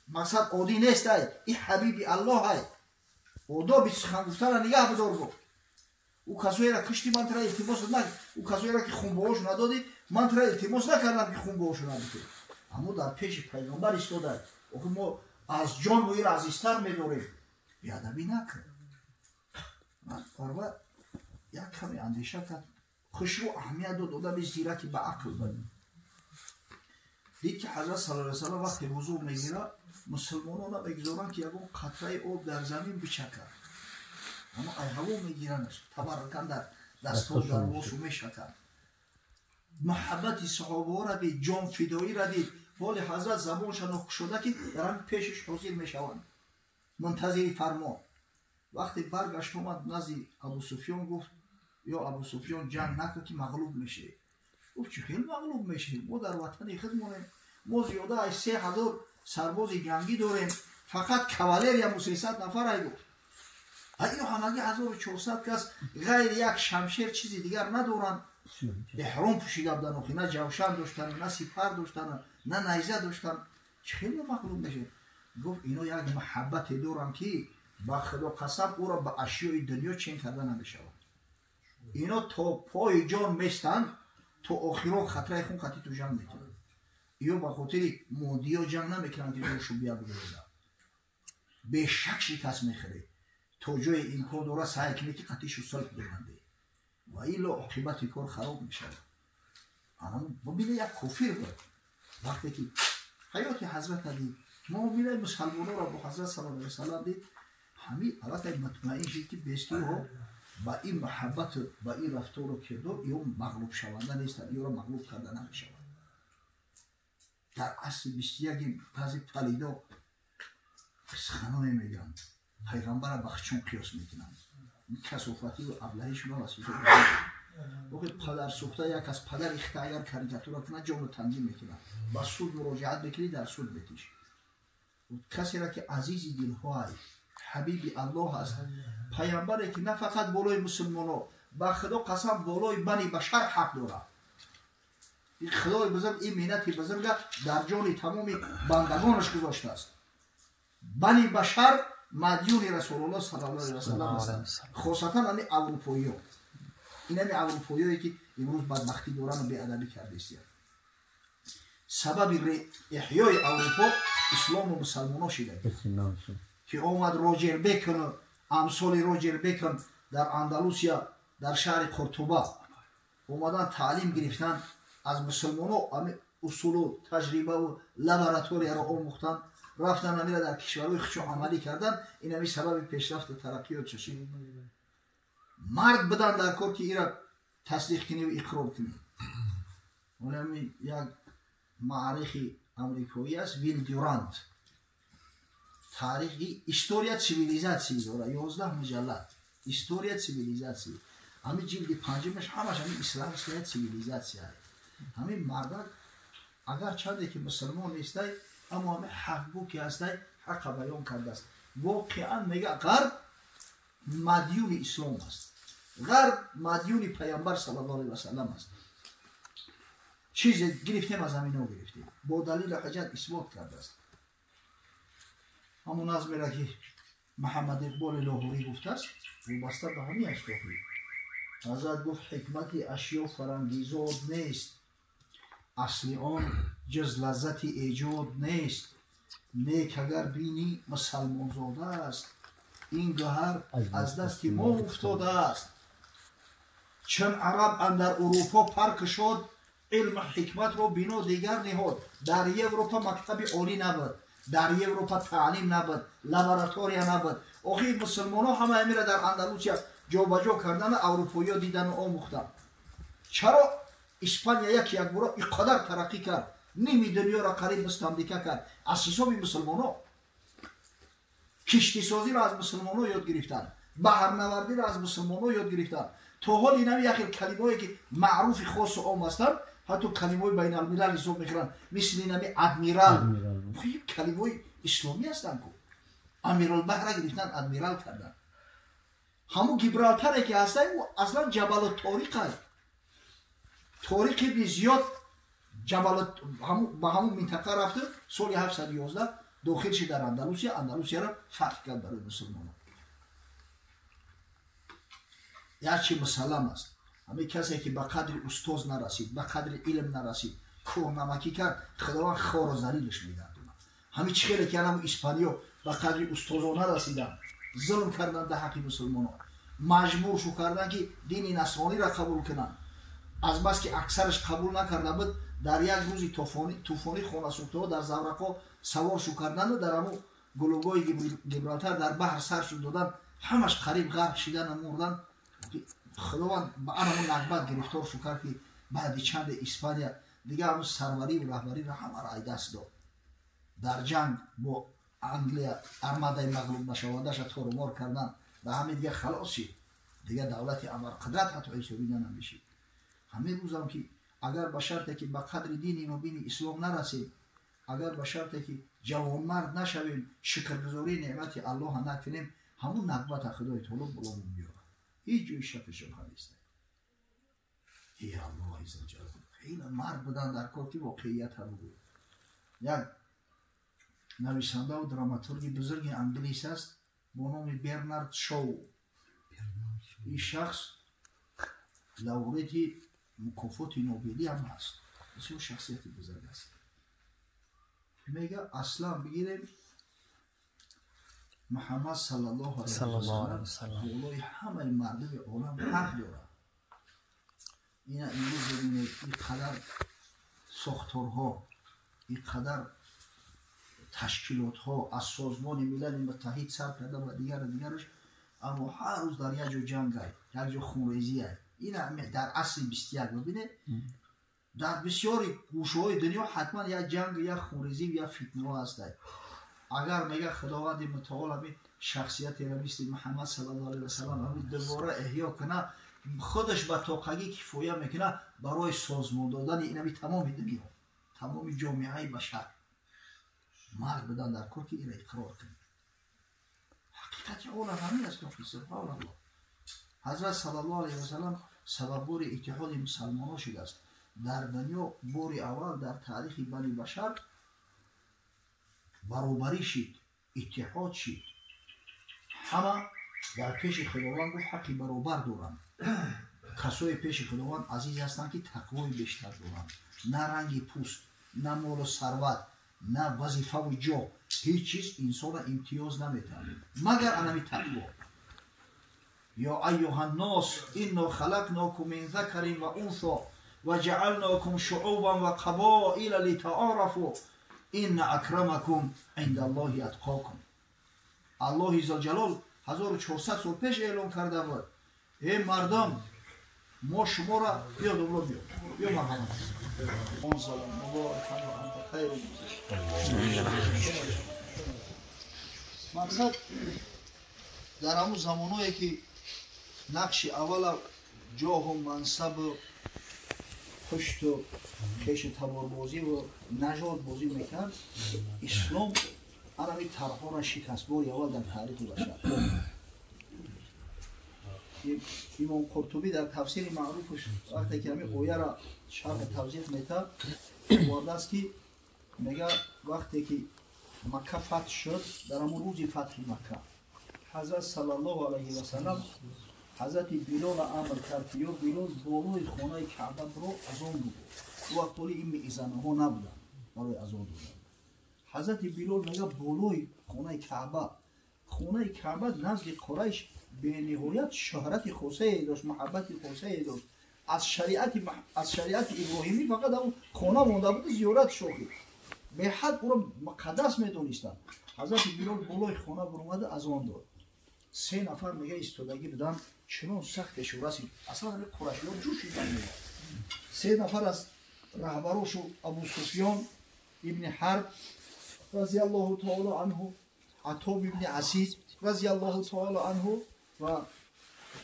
مقصد عادی نیست. این حبیب الله های آداب سخن گفتن نگاه بدار گفت. او کسایی را کشتی من ترا التماس نکردم. او کسایی را که خون بهاش ندادی من ترا التماس نکردم که خون بهاش ندادی. اما در پیش پیغمبر ایستاده. آخه ما از جان و را عزیزتر می‌داریم. بیادبی نکن. من پروا یک کمی اندیشه کرد. خشوع و اهمیت داد به زیرکی به عقل بده. دید که حضرت صلی الله علیه و آله وقتی وضو میگیره مسلمانان را بگذارن که یکون قطره آب در زمین بچکن. اما ای هوا میگیرنش تبرکن در دستور در واسو میشکن. محبت صحابه را دید، جان فدایی را دید. ولی حضرت زبانش نخ شده که در پیشش حاضر میشوند منتظر فرمان. وقتی برگشت اومد نزد ابو سفیان گفت یا ابو سفیان جنگ نکن که مغلوب میشه. گفت چه خیلی مغلوب میشه؟ ما در وطن خودمونیم. ما زیاده از 3000 سرباز جنگی داریم. فقط کاوالری هم 300 نفر ای گفت. ایو همگی 1400 کس غیر یک شمشیر چیزی دیگر ندارن. احرام پوشیده بودن و نه جوشن داشتن نه سپر داشتن نه نیزه داشتن. چه خیلی مغلوب میشه؟ گفت اینا یک محبت دارن که با خدا قسم او را به اشیاء دنیا چین کرده نمیشود. اینا تا پای جان میستن تو آخران خطره خون خطی تو جنگ میکنن. ایو با خاطر مادی ها جنگ نمیکنن که روشو بیا بگذارن. به شک شکست میخوره. تا جای امکان داره سعی کنه که قطعیشو صلح ببنده. و ایلا عاقبت کار خراب میشه. اما ببینه یک کافر بود. وقتی که حیات حضرت دید ما میره مسلمانان را با حضرت صلی الله علیه و سلم دید همین البته مطمئن شد که بیستی ها با این محبت با این رفتار رو کرده ایو مغلوب شونده نیستن. ایو را مغلوب کرده نمیشوند. در اصل 21 بعضی پلیدا سخنانی میگن پیغمبر را بخچون قیاس میکنن. کسافتی و ابلهیشون را وسیله وقتی پدر سوخته یک از پدر اخته اگر کاریکاتور کنه جان رو تنظیم میکنه. با سود مراجعت بکنی در سود بتیش. کسی را که عزیزی دلهای حبیب الله است. پیامبری که نه فقط بالای مسلمانان با خدا قسم بالای بنی بشر حق داره. این خدای بزرگ این مینت بزرگ در جان تمام بندگانش گذاشته است. بنی بشر مدیون رسول الله صلی الله علیه و سلم است. خاصتا همین اروپایی ها. این همین اروپایی هایی که امروز بدبختی دوران و بی‌ادبی کرده است. سبب احیای اروپا اسلام و مسلمان ها شده. که آمد روجر بیکن امثال روجر بیکن در اندلوسیا در شهر قرطبه اومدن تعلیم گرفتن از مسلمان ها اصول و تجربه و لابراتوری را آموختن رفتن همیره در کشورهای خشو عملی کردن. این همی سبب پیشرفت ترقی و چشید. مرد بدن در کار که ایرا تصدیق کنی و اقرار کنی. اون همی یک معرخ امریکایی است ویل دیورانت. تاریخی استوریا سیویلیزاسی داره 11 مجلد. استوریا سیویلیزاسی. همین جلد پنجمش همش همین اسلام سیویلیزاسی است. همین مرد اگر چنده که مسلمان نیسته اما همه حق گو که هسته حق بیان کرده است. واقعا میگه غرب مدیون اسلام است. غرب مدیون پیامبر صلی الله علیه و سلم است. چیز گرفتیم از همین ها گرفتیم. با دلیل حجت اثبات کرده است. همون نظمی را که محمد اقبال لاهوری گفته است وابسته به همین اشتاقی. حضرت گفت حکمت اشیا فرانگیزاد نیست. اصلی آن جز لذت ایجاد نیست. نیک اگر بینی مسلمان زاده است. این گوهر از دست ما افتاده است. چون عرب اندر اروپا پرک شد علم حکمت رو بنا دیگر نهاد. در اروپا مکتب عالی نبود. در اروپا تعلیم نبود. لابراتوری نبود. آخه مسلمان ها همه امیره در اندلوسیا جا بجا کردن اروپایی ها دیدن و آموختن. چرا اسپانیا یک بار اینقدر ترقی کرد نیمی دنیا را قریب مستملکه کرد از حساب مسلمان ها. کشتی سازی را از مسلمان ها یاد گرفتن. بحرنوردی را از مسلمان ها یاد گرفتن. تا حال این همی یکی کلمه هایی که معروف خاص و عام هستند حتی کلمه های بین الملل حساب میکنن مثل این همی ادمیرال. این کلمه های اسلامی هستند که امیرالبحر را گرفتن ادمیرال کردن. همون گیبرالتر که هستند اصلا جبل تاریخ هست. تاریخ زیاد جبل با همون منطقه رفت سال 711 داخل شد در اندلوسیا را فتح کرد برای مسلمانان. یکی مسلم است همه کسی که به قدر استاد نرسید، به قدر علم نرسید، کورنمکی کرد، خداوند خار و ذلیلش می‌گردونه. همه چیزی که همون اسپانیا به قدر استاد نرسیدن، ظلم کردن در حق مسلمانان، مجبور شو کردن که دین نصرانی را قبول کنند. از بس که اکثرش قبول نکرده بود، در یک روزی طوفانی خانه سوخته در زورقا سوار شو کردن و در همون گلوگوی گیبرالتر در بحر سر شد دادن، همش قریب غرق شدن و مردن. خداوند با همون نکبت گرفتار شو کرد که بعد چند اسپانیا دیگه همون سروری و رهبری را همه را دست داد. در جنگ با انگلیا ارماده مغلوب نشوندهش تورمار کردن و همه دیگه خلاص شد. دیگه دولت امر قدرت حتی حسابی نمیشه. همه روز هم که اگر به شرطی که به قدر دین مبین اسلام نرسیم، اگر به شرطی که جوانمرد نشویم، شکرگزاری نعمت الله نکنیم، همون نکبت خدای تعالی بلامون میاره. هیچ جوی شک شبهه نیست. ای الله عزوجل خیلی مرد بودن در کار که واقعیت هم بود. یک نویسنده و دراماتورگ بزرگ انگلیس است با نام برنارد شاو. این شخص لوریت مکافات نوبلی هم هست. بسیار شخصیت بزرگ است. میگه اصلا بگیریم محمد صلی الله علیه و سلم اولای همه مردم عالم حق داره. این امروز ببینید این قدر ساختارها، این قدر تشکیلات ها از سازمان ملل متحد سر کرده و دیگرش، اما هر روز در یک جا جنگ است، یک جا خونریزی است. این در عصر 21 ببینید در بسیاری گوشه‌های دنیا حتما یک جنگ، یک خونریزی و یک فتنه هست. اگر میگه خداوند متعال همین شخصیت مثل محمد صلی الله علیه و سلم همین دوباره احیا کنه، خودش به طاقتی کفایه میکنه برای سازمان دادن این تمام دنیا، تمام جامعه بشر. مرد بدن در کار که این اقرار کنه. حقیقت عالم همین است. سبحان الله. حضرت صلی الله علیه و سلم سبب بار اتحاد مسلمانان شده است. در دنیا بار اول در تاریخ بنی بشر برابری شد، اتحاد شد. همه در پیش خداوند گفت حقی برابر دارند. کسای پیش خداوند عزیز هستند که تقوای بیشتر دارند. نه رنگ پوست، نه مال و ثروت، نه وظیفه و جا، هیچ چیز انسان امتیاز نمیده مگر انمی تقوا. یا ایها الناس انا خلقناکم من ذکر و انثی و جعلناکم شعوبا و قبائل لتعارفوا ان اکرمکم عند الله اتقاکم. الله عزوجل 1400 سال پیش اعلام کرده بود ای مردم ما شما را بیا دولا بیا محمد اون سلام مبارک و انت خیر. مقصد در همون زمانهایی که نقش اول جاه و منصب و پشت و خیش تباربازی و نژاد بازی میکرد، اسلام همین طرحها را شکست باری اول در تاریخ بشر. امام قرطبی در تفسیر معروفش وقتی که همین آیه را شرح توضیح میده وارده است که میگه وقتی که مکه فتح شد، در همون روز فتح مکه حضرت صلی الله علیه و سلم حضرت بلال امر کرد یا بلال بالای خانه کعبه برو اذان بگو. وقت طولی این میزنه ها نبودن برای اذان بودن. حضرت بلال میگه بالای خانه کعبه نزد قریش به نهایت شهرت خاصه داشت، محبت خاصه داشت. از شریعت ابراهیمی فقط اون خانه مونده بود، زیارت شوخی به حد او را مقدس میدونستن. حضرت بلال بالای خانه برآمده اذان داد. 3 نفر میگه ایستادگی بودن، چنان سختش رسید اصلا همه قریشی‌ها جوش شدن. 3 نفر از رهبراش ابو سفیان ابن حرب رضی الله تعالی عنه، عطا ابن عسیز رضی الله تعالی عنه و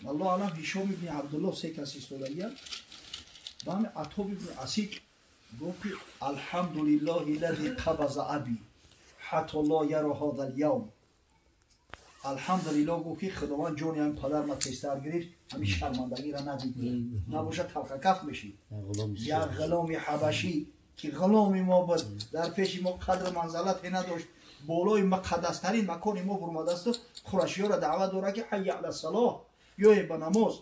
الله علم هشام ابن عبدالله 3 کس ایستادگی. و همه عطا ابن عسیز گفت الحمدلله الذی قبض ابی حتی لا یرى هذا اليوم. الحمدلله گفت که خداوند جان این پدر ما تستر گرفت، همین شرمندگی را ندید، نباشه تلخ کف میشی. یک غلام حبشی که غلام ما بود در پیش ما قدر منزلت نداشت بالای مقدسترین مکان ما برماده است قریشی ها را دعوت داره که حی علی الصلاه یا به نماز.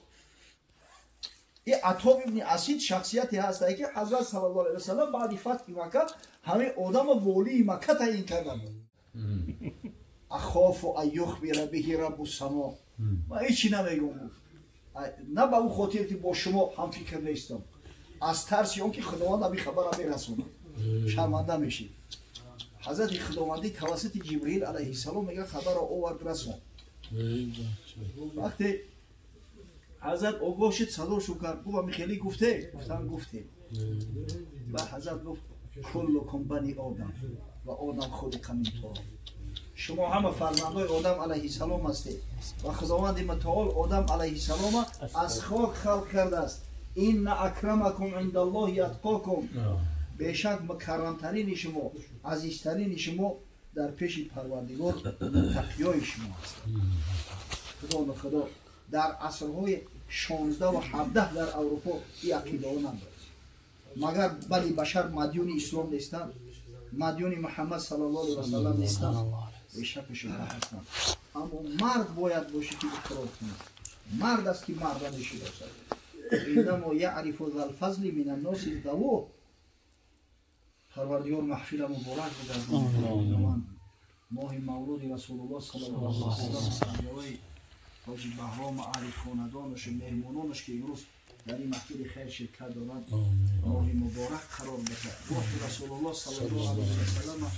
این عطا ابن اسید شخصیتی هست که حضرت صلی الله علیه و سلم بعد فتح مکه همه آدم والی مکه تعیین کردند. اخاف ان یخبر به رب السما. من هیچی نمیگم، نه به اون خاطر که با شما هم فکر نیستم، از ترس اون که خداوند همین خبر را میرسونه شرمنده میشید. حضرت خداوندی توسط جبرئیل علیه السلام میگه خبر را آورد رسون. وقتی حضرت آگاه شد صداشو کرد گفت میخیلی گفته؟ گفته. و حضرت گفت کلکم بنی آدم و آدم خلق من تراب. شما همه فرزندای آدم علیه السلام هستید و خداوند متعال آدم علیه السلام از خاک خلق کرده است. این اکرمکم عند الله اتقاکم. بیشک مکرمترین شما، عزیزترین شما در پیش پروردگار تقیای شما هست. خدا در عصرهای 16 و 17 در اروپا این عقیده ها ندارد، مگر بلی بشر مدیون اسلام نیستند، مدیون محمد صلی الله علیه و سلم نیستند، بیشک شما هستند. اما مرد باید باشه که اقرار کنه، مرد است که مردانشی داشته. اینما یعرف ذا الفضل من الناس ذووه. پروردگار محفل مبارک بگرداند. ماه مولود رسول الله صلی الله علیه و سلم حاجی بهرام عارف خاندانش مهمانانش که امروز در این محفل خیر شرکت دارند ماه مبارک قرار بده. وقت رسول الله صلی الله علیه و سلم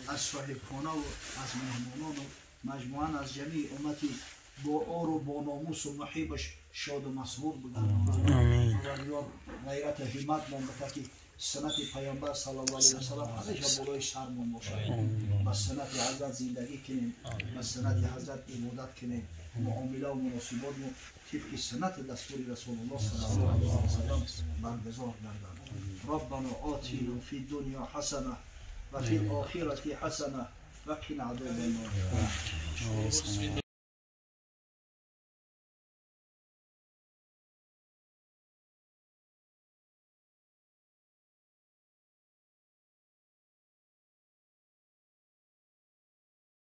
از صاحبخانه و از مهمانان و مجموعاً از جمیع امتی با آر و با ناموس و محیبش شاد و مسرور بگرداند. پروردگار غیرت همت من بده که سنت پیامبر صلی الله علیه و سلم همیشه بالای سرمون باشه. با سنت حضرت زندگی کنیم، با سنت حضرت عبادت کنیم، معامله و مناسبات و طبق سنت دستور رسول الله صلی الله علیه و سلم برگزار گرداند. ربنا آتنا فی الدنیا حسنه و فی الاخره حسنه و قنا عذاب النار.